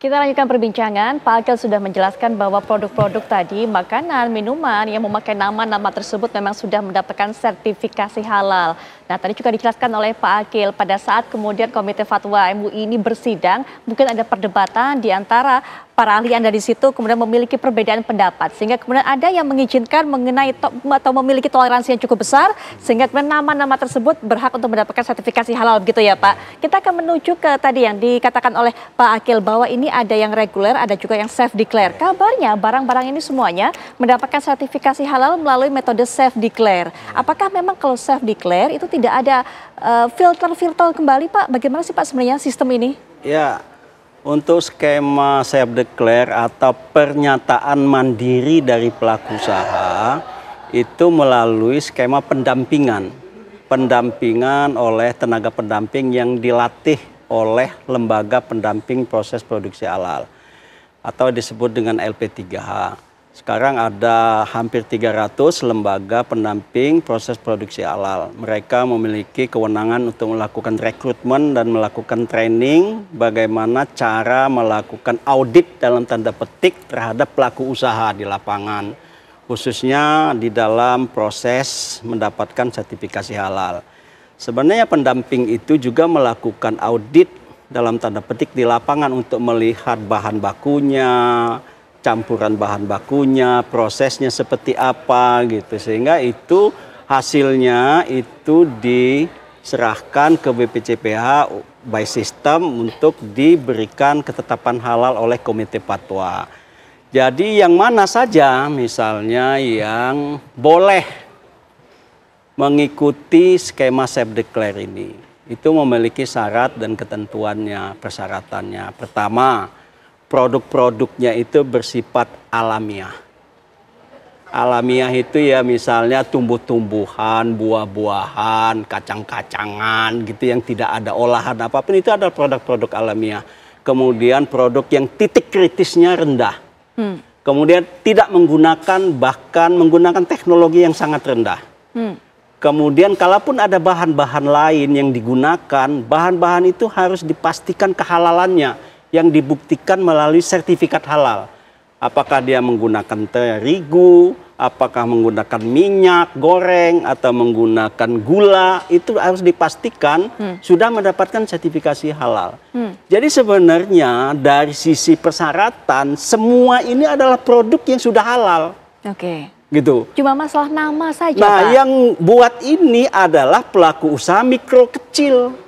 Kita lanjutkan perbincangan. Pak Akil sudah menjelaskan bahwa produk-produk tadi, makanan, minuman yang memakai nama-nama tersebut memang sudah mendapatkan sertifikasi halal. Nah, tadi juga dijelaskan oleh Pak Akil pada saat kemudian Komite Fatwa MUI ini bersidang, mungkin ada perdebatan di antara para ahli yang ada di situ kemudian memiliki perbedaan pendapat. Sehingga kemudian ada yang mengizinkan mengenai atau memiliki toleransi yang cukup besar, sehingga kemudian nama-nama tersebut berhak untuk mendapatkan sertifikasi halal, begitu ya Pak. Kita akan menuju ke tadi yang dikatakan oleh Pak Akil bahwa ini ada yang reguler, ada juga yang self declare. Kabarnya barang-barang ini semuanya mendapatkan sertifikasi halal melalui metode self declare. Apakah memang kalau self declare itu tidak ada filter kembali Pak? Bagaimana sih Pak sebenarnya sistem ini? Ya, untuk skema self declare atau pernyataan mandiri dari pelaku usaha itu melalui skema pendampingan. Pendampingan oleh tenaga pendamping yang dilatih oleh lembaga pendamping proses produksi halal atau disebut dengan LP3H. Sekarang ada hampir 300 lembaga pendamping proses produksi halal. Mereka memiliki kewenangan untuk melakukan rekrutmen dan melakukan training bagaimana cara melakukan audit dalam tanda petik terhadap pelaku usaha di lapangan, khususnya di dalam proses mendapatkan sertifikasi halal. Sebenarnya pendamping itu juga melakukan audit dalam tanda petik di lapangan untuk melihat bahan bakunya, campuran bahan bakunya, prosesnya seperti apa gitu. Sehingga itu hasilnya itu diserahkan ke BPCPH by system untuk diberikan ketetapan halal oleh Komite Fatwa. Jadi yang mana saja misalnya yang boleh mengikuti skema self declare ini, itu memiliki syarat dan ketentuannya, persyaratannya. Pertama, produk-produknya itu bersifat alamiah. Alamiah itu ya misalnya tumbuh-tumbuhan, buah-buahan, kacang-kacangan gitu yang tidak ada olahan apapun, itu adalah produk-produk alamiah. Kemudian produk yang titik kritisnya rendah. Kemudian tidak menggunakan, bahkan menggunakan teknologi yang sangat rendah. Kemudian kalaupun ada bahan-bahan lain yang digunakan, bahan-bahan itu harus dipastikan kehalalannya yang dibuktikan melalui sertifikat halal. Apakah dia menggunakan terigu, apakah menggunakan minyak goreng, atau menggunakan gula, itu harus dipastikan sudah mendapatkan sertifikasi halal. Jadi sebenarnya dari sisi persyaratan, semua ini adalah produk yang sudah halal. Oke. Gitu. Cuma masalah nama saja, nah, Pak. yang buat ini adalah pelaku usaha mikro kecil.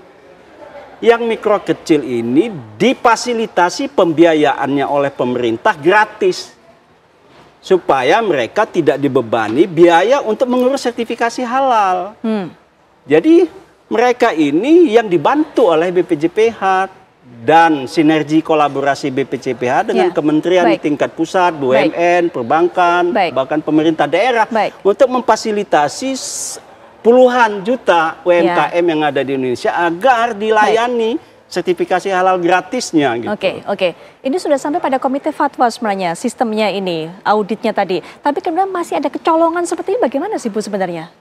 Yang mikro kecil ini difasilitasi pembiayaannya oleh pemerintah gratis. Supaya mereka tidak dibebani biaya untuk mengurus sertifikasi halal. Jadi mereka ini yang dibantu oleh BPJPH. Dan sinergi kolaborasi BPCPH dengan kementerian di tingkat pusat, BUMN, perbankan, bahkan pemerintah daerah untuk memfasilitasi puluhan juta UMKM yang ada di Indonesia agar dilayani sertifikasi halal gratisnya. Gitu. Oke. Ini sudah sampai pada Komite Fatwa sebenarnya sistemnya ini, auditnya tadi. Tapi kemudian masih ada kecolongan seperti ini, bagaimana sih Bu sebenarnya?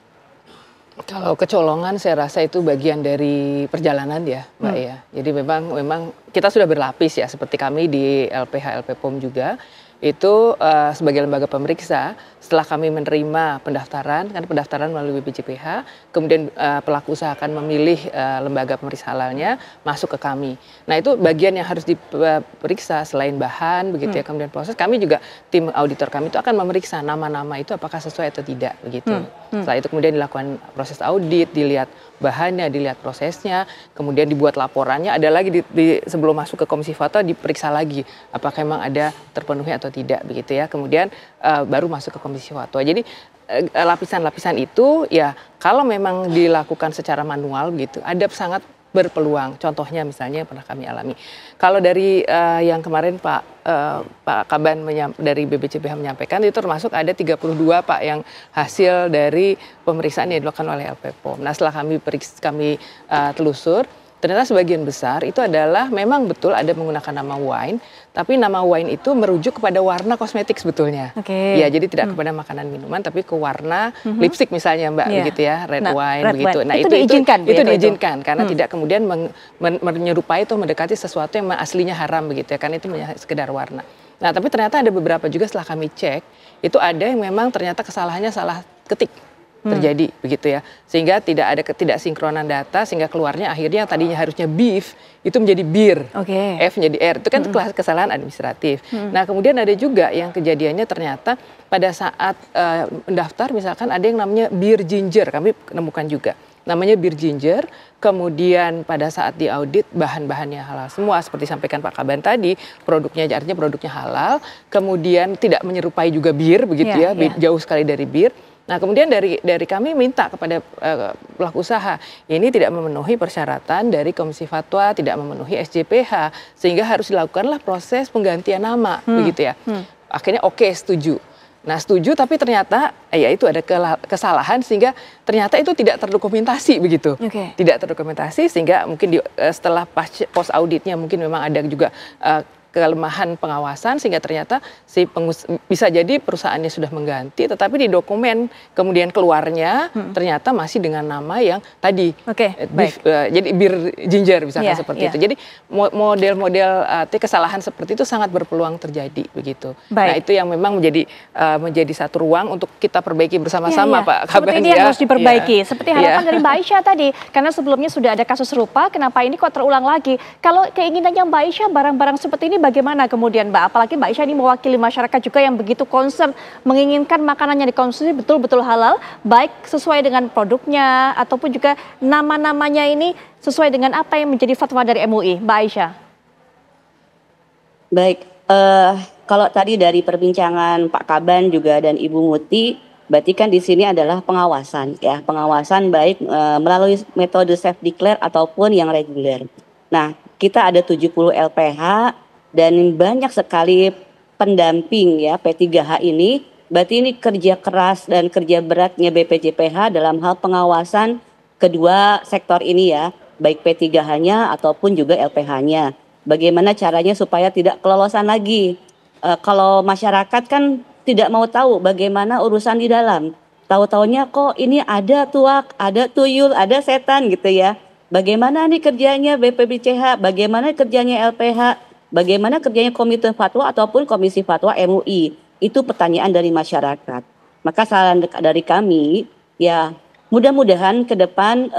Kalau kecolongan saya rasa itu bagian dari perjalanan ya Mbak ya. Jadi memang kita sudah berlapis ya, seperti kami di LPH LPPOM juga. Itu sebagai lembaga pemeriksa, setelah kami menerima pendaftaran, kan pendaftaran melalui BPJPH, kemudian pelaku usaha akan memilih lembaga pemeriksa halalnya masuk ke kami. Nah itu bagian yang harus diperiksa selain bahan, begitu ya, kemudian proses. Kami juga tim auditor kami itu akan memeriksa nama-nama itu apakah sesuai atau tidak, begitu. Setelah itu kemudian dilakukan proses audit, dilihat bahannya, dilihat prosesnya, kemudian dibuat laporannya. Ada lagi sebelum masuk ke Komisi Fatwa diperiksa lagi apakah memang ada terpenuhi atau tidak, begitu ya. Kemudian baru masuk ke Komisi Fatwa. Jadi lapisan-lapisan itu ya kalau memang dilakukan secara manual gitu, ada sangat berpeluang. Contohnya misalnya yang pernah kami alami. Kalau dari yang kemarin Pak Kaban dari BPCPH menyampaikan, itu termasuk ada 32 Pak yang hasil dari pemeriksaan yang dilakukan oleh LPPOM. Nah setelah kami telusur, ternyata sebagian besar itu adalah memang betul ada menggunakan nama wine, tapi nama wine itu merujuk kepada warna kosmetik sebetulnya. Ya, jadi tidak kepada makanan minuman, tapi ke warna lipstick misalnya Mbak, begitu ya, red wine begitu. Nah itu diizinkan, itu diizinkan karena tidak kemudian menyerupai atau mendekati sesuatu yang aslinya haram begitu ya, karena itu hanya sekedar warna. Nah tapi ternyata ada beberapa juga setelah kami cek, itu ada yang memang ternyata kesalahannya salah ketik terjadi begitu ya, sehingga tidak ada ketidaksinkronan data, sehingga keluarnya akhirnya yang tadinya harusnya beef itu menjadi beer, F menjadi R, itu kan kesalahan administratif. Nah kemudian ada juga yang kejadiannya ternyata pada saat mendaftar misalkan ada yang namanya beer ginger, kami menemukan juga namanya beer ginger, kemudian pada saat diaudit bahan-bahannya halal semua seperti sampaikan Pak Kaban tadi, produknya artinya produknya halal, kemudian tidak menyerupai juga bir begitu ya, jauh sekali dari bir. Nah kemudian dari kami minta kepada pelaku usaha ini tidak memenuhi persyaratan dari Komisi Fatwa, tidak memenuhi SJPH, sehingga harus dilakukanlah proses penggantian nama begitu ya. Akhirnya oke, setuju. Nah setuju, tapi ternyata ya itu ada kesalahan sehingga ternyata itu tidak terdokumentasi begitu. Tidak terdokumentasi sehingga mungkin setelah post auditnya mungkin memang ada juga kelemahan pengawasan sehingga ternyata bisa jadi perusahaannya sudah mengganti, tetapi di dokumen kemudian keluarnya ternyata masih dengan nama yang tadi jadi bir ginger misalkan seperti itu. Jadi model-model kesalahan seperti itu sangat berpeluang terjadi begitu. Nah itu yang memang menjadi satu ruang untuk kita perbaiki bersama-sama Pak Kaban. Seperti ini yang harus diperbaiki. Seperti harapan dari Mbak Aisyah tadi, karena sebelumnya sudah ada kasus serupa, kenapa ini kok terulang lagi? Kalau keinginannya Mbak Aisyah barang-barang seperti ini bagaimana kemudian Mbak? Apalagi Mbak Aisyah ini mewakili masyarakat juga yang begitu concern menginginkan makanannya dikonsumsi betul-betul halal, baik sesuai dengan produknya ataupun juga nama-namanya ini sesuai dengan apa yang menjadi fatwa dari MUI, Mbak Aisyah. Baik, kalau tadi dari perbincangan Pak Kaban juga dan Ibu Muti, berarti kan di sini adalah pengawasan ya, pengawasan baik melalui metode self declare ataupun yang reguler. Nah, kita ada 70 LPH dan banyak sekali pendamping ya P3H ini, berarti ini kerja keras dan kerja beratnya BPJPH dalam hal pengawasan kedua sektor ini ya, baik P3H-nya ataupun juga LPH-nya. Bagaimana caranya supaya tidak kelolosan lagi. Kalau masyarakat kan tidak mau tahu bagaimana urusan di dalam. Tahu-taunya kok ini ada tuak, ada tuyul, ada setan gitu ya. Bagaimana nih kerjanya BPJPH, bagaimana kerjanya LPH, bagaimana kerjanya Komite Fatwa ataupun Komisi Fatwa MUI. Itu pertanyaan dari masyarakat. Maka saran dari kami, ya mudah-mudahan ke depan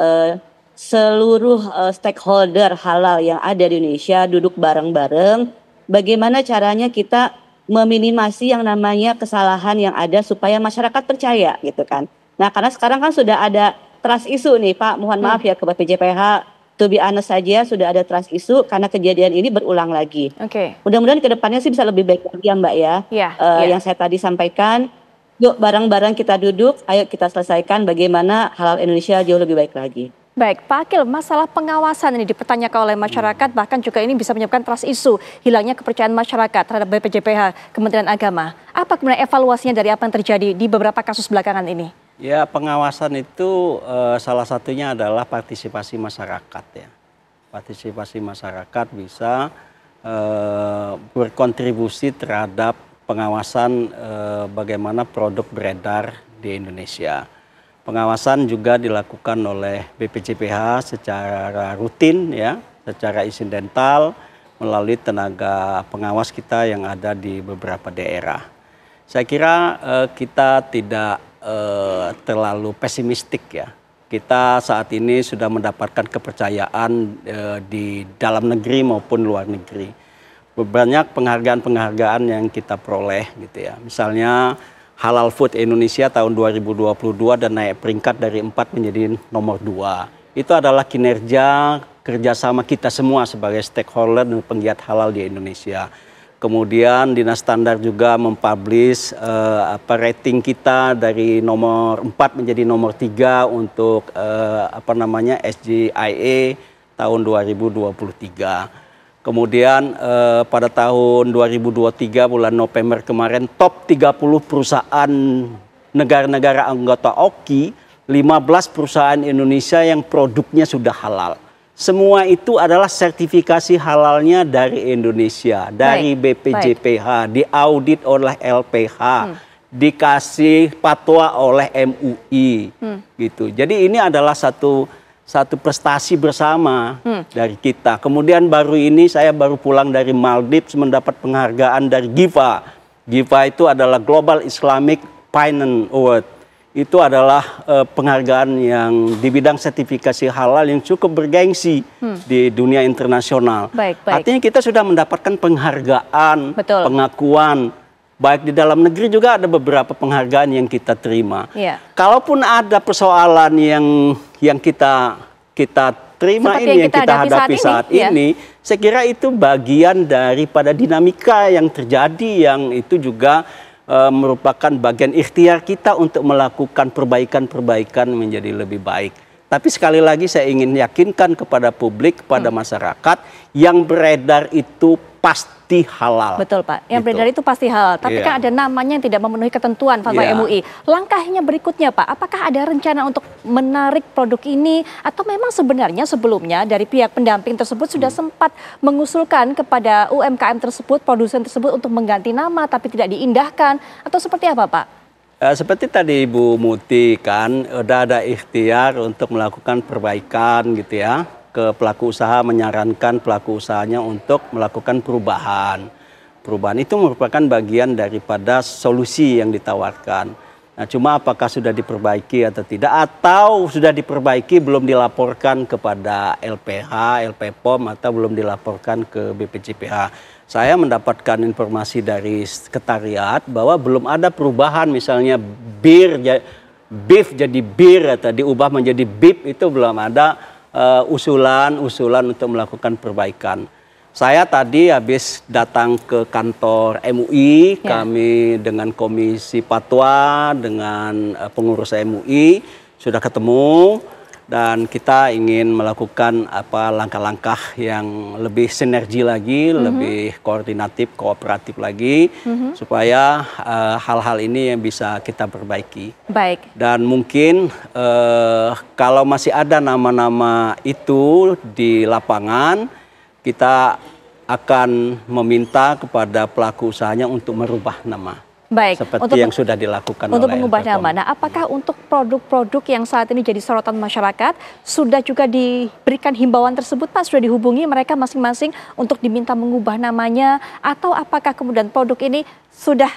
seluruh stakeholder halal yang ada di Indonesia duduk bareng-bareng. Bagaimana caranya kita meminimasi yang namanya kesalahan yang ada supaya masyarakat percaya gitu kan. Nah karena sekarang kan sudah ada trust issue nih Pak, mohon maaf ya ke BPJPH, to be honest saja sudah ada trust issue karena kejadian ini berulang lagi. Mudah-mudahan ke depannya sih bisa lebih baik lagi ya Mbak ya. Yang saya tadi sampaikan, yuk bareng-bareng kita duduk, ayo kita selesaikan bagaimana halal Indonesia jauh lebih baik lagi. Baik, Pak Akil, masalah pengawasan ini dipertanyakan oleh masyarakat, bahkan juga ini bisa menyebabkan trust issue, hilangnya kepercayaan masyarakat terhadap BPJPH, Kementerian Agama. Apa kemudian evaluasinya dari apa yang terjadi di beberapa kasus belakangan ini? Ya, pengawasan itu salah satunya adalah partisipasi masyarakat ya. Partisipasi masyarakat bisa berkontribusi terhadap pengawasan bagaimana produk beredar di Indonesia. Pengawasan juga dilakukan oleh BPJPH secara rutin ya, secara insidental melalui tenaga pengawas kita yang ada di beberapa daerah. Saya kira kita tidak terlalu pesimistik ya. Kita saat ini sudah mendapatkan kepercayaan di dalam negeri maupun luar negeri. Banyak penghargaan-penghargaan yang kita peroleh gitu ya. Misalnya Halal Food Indonesia tahun 2022 dan naik peringkat dari 4 menjadi nomor 2. Itu adalah kinerja kerjasama kita semua sebagai stakeholder dan penggiat halal di Indonesia. Kemudian Dinas Standar juga mempublish rating kita dari nomor 4 menjadi nomor 3 untuk SGIA tahun 2023. Kemudian pada tahun 2023 bulan November kemarin top 30 perusahaan negara-negara anggota OKI, 15 perusahaan Indonesia yang produknya sudah halal. semua itu adalah sertifikasi halalnya dari Indonesia, dari BPJPH, diaudit oleh LPH, dikasih fatwa oleh MUI, gitu. Jadi ini adalah satu prestasi bersama dari kita. Kemudian baru ini saya baru pulang dari Maldives mendapat penghargaan dari GIFA. GIFA itu adalah Global Islamic Finance Award. Itu adalah penghargaan yang di bidang sertifikasi halal yang cukup bergengsi di dunia internasional. Artinya kita sudah mendapatkan penghargaan, pengakuan, baik di dalam negeri juga ada beberapa penghargaan yang kita terima. Kalaupun ada persoalan yang kita terima ini, yang kita hadapi saat ini, saya kira itu bagian daripada dinamika yang terjadi, yang itu juga merupakan bagian ikhtiar kita untuk melakukan perbaikan-perbaikan menjadi lebih baik. Tapi sekali lagi saya ingin yakinkan kepada publik, kepada masyarakat, yang beredar itu pasti halal. Betul Pak, yang beredar itu pasti halal. Tapi kan ada namanya yang tidak memenuhi ketentuan fatwa MUI. Langkahnya berikutnya Pak, apakah ada rencana untuk menarik produk ini? Atau memang sebenarnya sebelumnya dari pihak pendamping tersebut sudah sempat mengusulkan kepada UMKM tersebut, produsen tersebut untuk mengganti nama tapi tidak diindahkan? Atau seperti apa Pak? Seperti tadi Ibu Muti kan, udah ada ikhtiar untuk melakukan perbaikan gitu ya. Ke pelaku usaha, menyarankan pelaku usahanya untuk melakukan perubahan. Perubahan itu merupakan bagian daripada solusi yang ditawarkan. Nah, cuma apakah sudah diperbaiki atau tidak, atau sudah diperbaiki belum dilaporkan kepada LPH, LPPOM, atau belum dilaporkan ke BPJPH. Saya mendapatkan informasi dari sekretariat bahwa belum ada perubahan, misalnya beef jadi bir atau diubah menjadi beef, itu belum ada usulan untuk melakukan perbaikan. Saya tadi habis datang ke kantor MUI, kami dengan Komisi Fatwa, dengan pengurus MUI sudah ketemu, dan kita ingin melakukan langkah-langkah yang lebih sinergi lagi, lebih koordinatif, kooperatif lagi, supaya hal-hal ini yang bisa kita perbaiki. Dan mungkin kalau masih ada nama-nama itu di lapangan, kita akan meminta kepada pelaku usahanya untuk merubah nama. Seperti yang sudah dilakukan untuk oleh mengubah nama. Nah, apakah untuk produk-produk yang saat ini jadi sorotan masyarakat sudah juga diberikan himbauan tersebut Pak? Sudah dihubungi mereka masing-masing untuk diminta mengubah namanya? Atau apakah kemudian produk ini sudah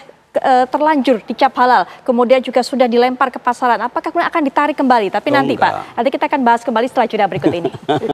terlanjur dicap halal, kemudian juga sudah dilempar ke pasaran? Apakah kemudian akan ditarik kembali? Tapi nanti Pak, nanti kita akan bahas kembali setelah jeda berikut ini.